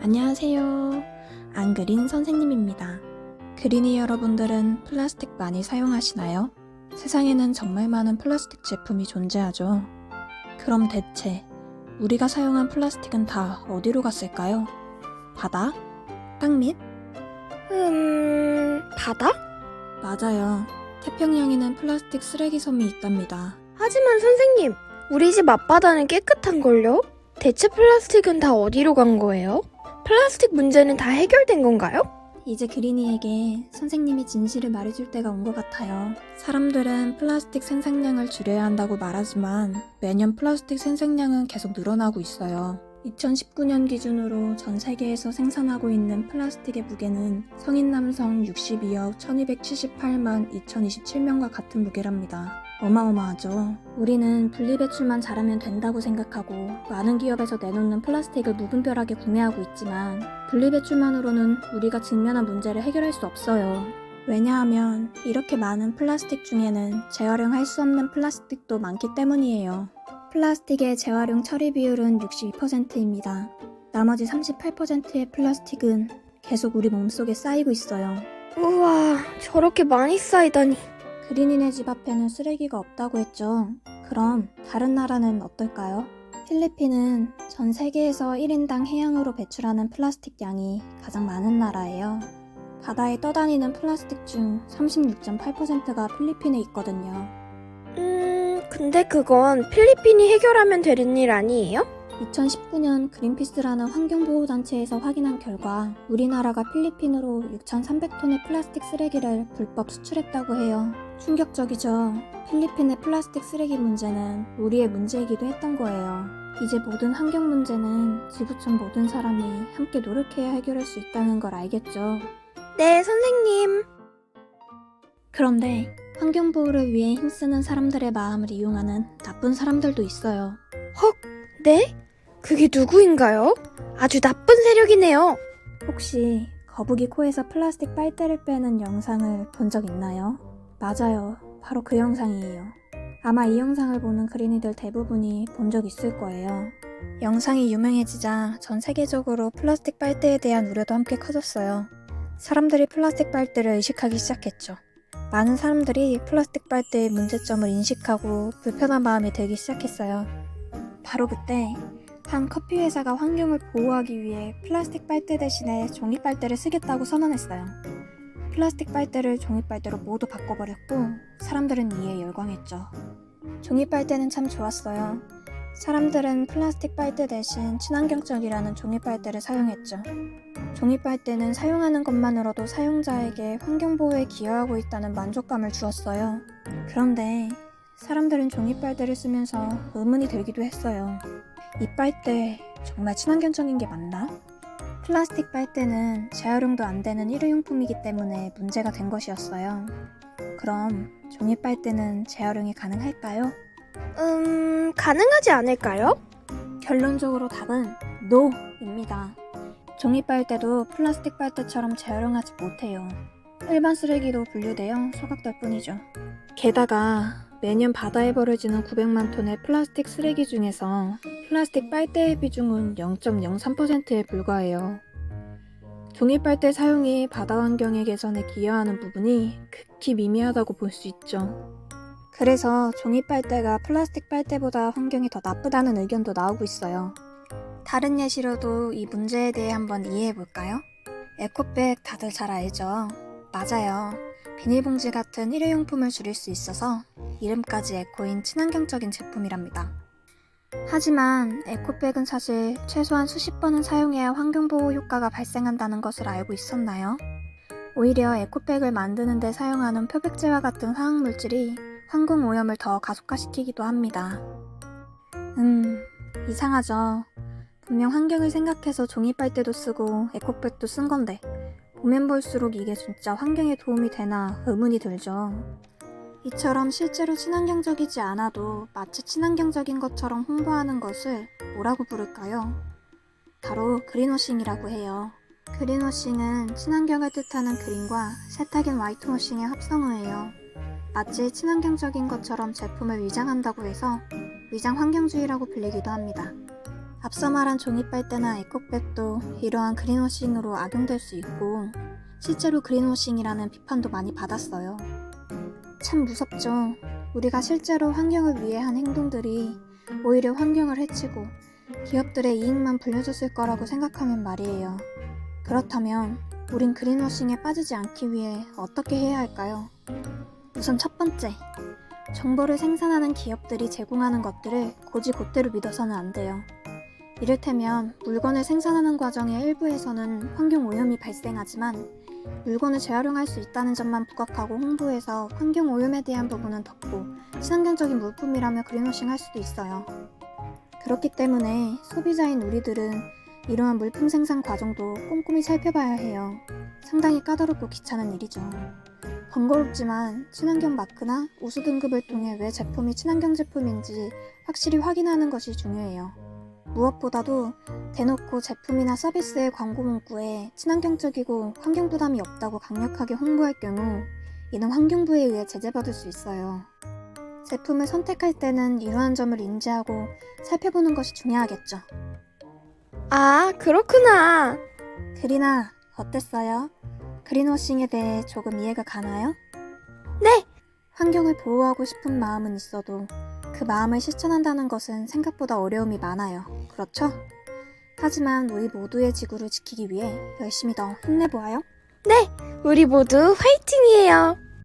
안녕하세요. 안그린 선생님입니다. 그린이 여러분들은 플라스틱 많이 사용하시나요? 세상에는 정말 많은 플라스틱 제품이 존재하죠. 그럼 대체 우리가 사용한 플라스틱은 다 어디로 갔을까요? 바다? 땅밑? 바다? 맞아요. 태평양에는 플라스틱 쓰레기 섬이 있답니다. 하지만 선생님, 우리 집 앞바다는 깨끗한걸요? 대체 플라스틱은 다 어디로 간 거예요? 플라스틱 문제는 다 해결된 건가요? 이제 그린이에게 선생님이 진실을 말해줄 때가 온 것 같아요. 사람들은 플라스틱 생산량을 줄여야 한다고 말하지만 매년 플라스틱 생산량은 계속 늘어나고 있어요. 2019년 기준으로 전 세계에서 생산하고 있는 플라스틱의 무게는 성인 남성 62억 1278만 2027명과 같은 무게랍니다. 어마어마하죠. 우리는 분리배출만 잘하면 된다고 생각하고 많은 기업에서 내놓는 플라스틱을 무분별하게 구매하고 있지만 분리배출만으로는 우리가 직면한 문제를 해결할 수 없어요. 왜냐하면 이렇게 많은 플라스틱 중에는 재활용할 수 없는 플라스틱도 많기 때문이에요. 플라스틱의 재활용 처리 비율은 62%입니다. 나머지 38%의 플라스틱은 계속 우리 몸속에 쌓이고 있어요. 우와, 저렇게 많이 쌓이다니. 그린이네 집 앞에는 쓰레기가 없다고 했죠. 그럼 다른 나라는 어떨까요? 필리핀은 전 세계에서 1인당 해양으로 배출하는 플라스틱 양이 가장 많은 나라예요. 바다에 떠다니는 플라스틱 중 36.8%가 필리핀에 있거든요. 근데 그건 필리핀이 해결하면 되는 일 아니에요? 2019년 그린피스라는 환경보호단체에서 확인한 결과 우리나라가 필리핀으로 6,300톤의 플라스틱 쓰레기를 불법 수출했다고 해요. 충격적이죠. 필리핀의 플라스틱 쓰레기 문제는 우리의 문제이기도 했던 거예요. 이제 모든 환경 문제는 지구촌 모든 사람이 함께 노력해야 해결할 수 있다는 걸 알겠죠. 네, 선생님. 그런데 환경보호를 위해 힘쓰는 사람들의 마음을 이용하는 나쁜 사람들도 있어요. 헉, 네? 그게 누구인가요? 아주 나쁜 세력이네요. 혹시 거북이 코에서 플라스틱 빨대를 빼는 영상을 본 적 있나요? 맞아요. 바로 그 영상이에요. 아마 이 영상을 보는 그린이들 대부분이 본 적 있을 거예요. 영상이 유명해지자 전 세계적으로 플라스틱 빨대에 대한 우려도 함께 커졌어요. 사람들이 플라스틱 빨대를 의식하기 시작했죠. 많은 사람들이 플라스틱 빨대의 문제점을 인식하고 불편한 마음이 들기 시작했어요. 바로 그때 한 커피 회사가 환경을 보호하기 위해 플라스틱 빨대 대신에 종이 빨대를 쓰겠다고 선언했어요. 플라스틱 빨대를 종이 빨대로 모두 바꿔버렸고 사람들은 이에 열광했죠. 종이 빨대는 참 좋았어요. 사람들은 플라스틱 빨대 대신 친환경적이라는 종이 빨대를 사용했죠. 종이 빨대는 사용하는 것만으로도 사용자에게 환경보호에 기여하고 있다는 만족감을 주었어요. 그런데 사람들은 종이 빨대를 쓰면서 의문이 들기도 했어요. 이 빨대 정말 친환경적인 게 맞나? 플라스틱 빨대는 재활용도 안 되는 일회용품이기 때문에 문제가 된 것이었어요. 그럼 종이 빨대는 재활용이 가능할까요? 가능하지 않을까요? 결론적으로 답은 NO입니다. 종이 빨대도 플라스틱 빨대처럼 재활용하지 못해요. 일반 쓰레기로 분류되어 소각될 뿐이죠. 게다가 매년 바다에 버려지는 900만 톤의 플라스틱 쓰레기 중에서 플라스틱 빨대의 비중은 0.03%에 불과해요. 종이 빨대 사용이 바다 환경의 개선에 기여하는 부분이 극히 미미하다고 볼 수 있죠. 그래서 종이 빨대가 플라스틱 빨대보다 환경이 더 나쁘다는 의견도 나오고 있어요. 다른 예시로도 이 문제에 대해 한번 이해해볼까요? 에코백 다들 잘 알죠? 맞아요. 비닐봉지 같은 일회용품을 줄일 수 있어서 이름까지 에코인 친환경적인 제품이랍니다. 하지만 에코백은 사실 최소한 수십 번은 사용해야 환경보호 효과가 발생한다는 것을 알고 있었나요? 오히려 에코백을 만드는 데 사용하는 표백제와 같은 화학물질이 환경오염을 더 가속화시키기도 합니다. 이상하죠. 분명 환경을 생각해서 종이 빨대도 쓰고 에코백도 쓴 건데 보면 볼수록 이게 진짜 환경에 도움이 되나 의문이 들죠. 이처럼 실제로 친환경적이지 않아도 마치 친환경적인 것처럼 홍보하는 것을 뭐라고 부를까요? 바로 그린워싱이라고 해요. 그린워싱은 친환경을 뜻하는 그린과 세탁인 화이트워싱의 합성어예요. 마치 친환경적인 것처럼 제품을 위장한다고 해서 위장 환경주의라고 불리기도 합니다. 앞서 말한 종이빨대나 에코백도 이러한 그린워싱으로 악용될 수 있고 실제로 그린워싱이라는 비판도 많이 받았어요. 참 무섭죠. 우리가 실제로 환경을 위해 한 행동들이 오히려 환경을 해치고 기업들의 이익만 불려줬을 거라고 생각하면 말이에요. 그렇다면 우린 그린워싱에 빠지지 않기 위해 어떻게 해야 할까요? 우선 첫 번째, 정보를 생산하는 기업들이 제공하는 것들을 곧이곧대로 믿어서는 안 돼요. 이를테면 물건을 생산하는 과정의 일부에서는 환경오염이 발생하지만 물건을 재활용할 수 있다는 점만 부각하고 홍보해서 환경오염에 대한 부분은 덮고 친환경적인 물품이라며 그린워싱 할 수도 있어요. 그렇기 때문에 소비자인 우리들은 이러한 물품 생산 과정도 꼼꼼히 살펴봐야 해요. 상당히 까다롭고 귀찮은 일이죠. 번거롭지만 친환경 마크나 우수 등급을 통해 왜 제품이 친환경 제품인지 확실히 확인하는 것이 중요해요. 무엇보다도 대놓고 제품이나 서비스의 광고 문구에 친환경적이고 환경 부담이 없다고 강력하게 홍보할 경우 이는 환경부에 의해 제재받을 수 있어요. 제품을 선택할 때는 이러한 점을 인지하고 살펴보는 것이 중요하겠죠. 아, 그렇구나. 그리나, 어땠어요? 그린워싱에 대해 조금 이해가 가나요? 네. 환경을 보호하고 싶은 마음은 있어도 그 마음을 실천한다는 것은 생각보다 어려움이 많아요. 그렇죠? 하지만 우리 모두의 지구를 지키기 위해 열심히 더 힘내보아요. 네, 우리 모두 화이팅이에요.